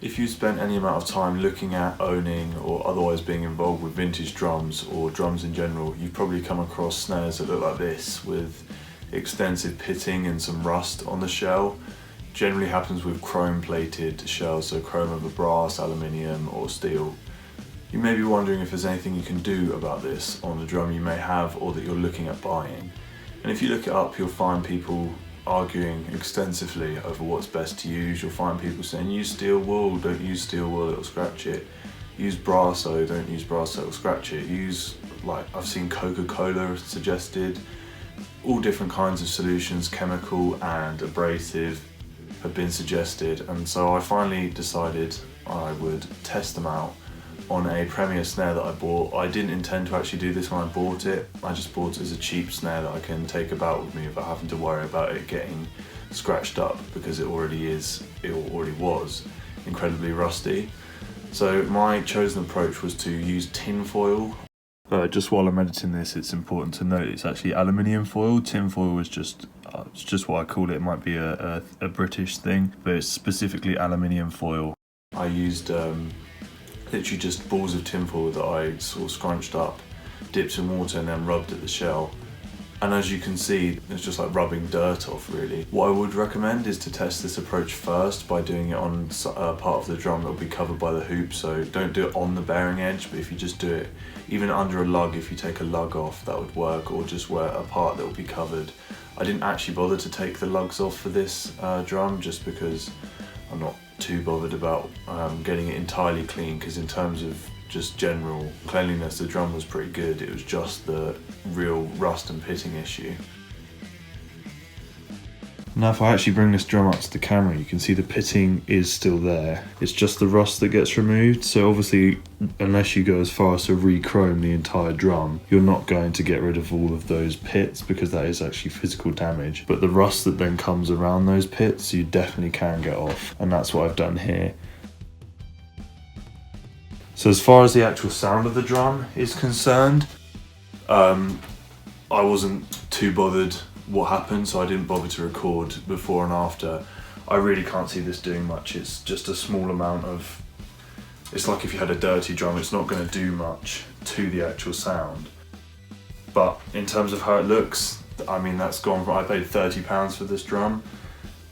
If you spent any amount of time looking at, owning or otherwise being involved with vintage drums or drums in general, you've probably come across snares that look like this with extensive pitting and some rust on the shell. Generally happens with chrome plated shells, so chrome over brass, aluminium or steel. You may be wondering if there's anything you can do about this on the drum you may have or that you're looking at buying. And if you look it up, you'll find people arguing extensively over what's best to use. You'll find people saying use steel wool, don't use steel wool, it'll scratch it. Use brasso, don't use brasso, it'll scratch it. Use, like I've seen Coca-Cola suggested. All different kinds of solutions, chemical and abrasive, have been suggested, and so I finally decided I would test them out on a Premier snare that I bought. I didn't intend to actually do this when I bought it. I just bought it as a cheap snare that I can take about with me without having to worry about it getting scratched up, because it already was incredibly rusty. So my chosen approach was to use tin foil. Just while I'm editing this, it's important to note it's actually aluminium foil. Tin foil is just it's just what I call it. It might be a British thing, but it's specifically aluminium foil. I used literally just balls of tinfoil that I sort of scrunched up, dipped in water and then rubbed at the shell. And as you can see, it's just like rubbing dirt off really. What I would recommend is to test this approach first by doing it on a part of the drum that will be covered by the hoop. So don't do it on the bearing edge, but if you just do it even under a lug, if you take a lug off, that would work, or just wear a part that will be covered. I didn't actually bother to take the lugs off for this drum just because I'm not too bothered about getting it entirely clean, because in terms of just general cleanliness, the drum was pretty good. It was just the real rust and pitting issue. Now if I actually bring this drum up to the camera, you can see the pitting is still there. It's just the rust that gets removed. So obviously, unless you go as far as to re-chrome the entire drum, you're not going to get rid of all of those pits, because that is actually physical damage. But the rust that then comes around those pits, you definitely can get off. And that's what I've done here. So as far as the actual sound of the drum is concerned, I wasn't too bothered what happened, so I didn't bother to record before and after. I really can't see this doing much. It's just a small amount of, it's like if you had a dirty drum, it's not going to do much to the actual sound. But in terms of how it looks, I mean, that's gone from, I paid £30 for this drum,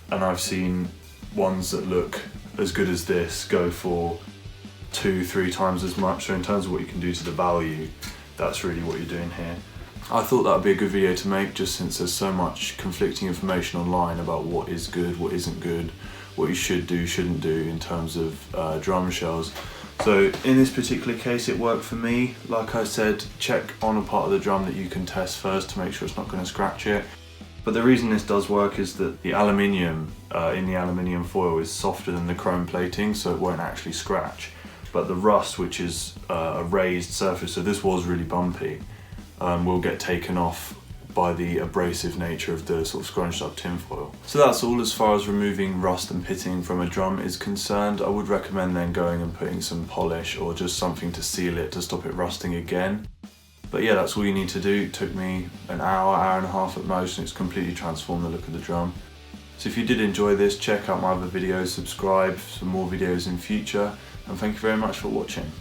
and I've seen ones that look as good as this go for 2-3 times as much. So in terms of what you can do to the value, that's really what you're doing here. I thought that would be a good video to make, just since there's so much conflicting information online about what is good, what isn't good, what you should do, shouldn't do in terms of drum shells. So in this particular case it worked for me. Like I said, check on a part of the drum that you can test first to make sure it's not going to scratch it. But the reason this does work is that the aluminium in the aluminium foil is softer than the chrome plating, so it won't actually scratch. But the rust, which is a raised surface, so this was really bumpy, will get taken off by the abrasive nature of the sort of scrunched up tinfoil. So that's all as far as removing rust and pitting from a drum is concerned. I would recommend then going and putting some polish or just something to seal it to stop it rusting again. But yeah, that's all you need to do. It took me an hour, hour and a half at most, and it's completely transformed the look of the drum. So if you did enjoy this, check out my other videos, subscribe for more videos in future, and thank you very much for watching.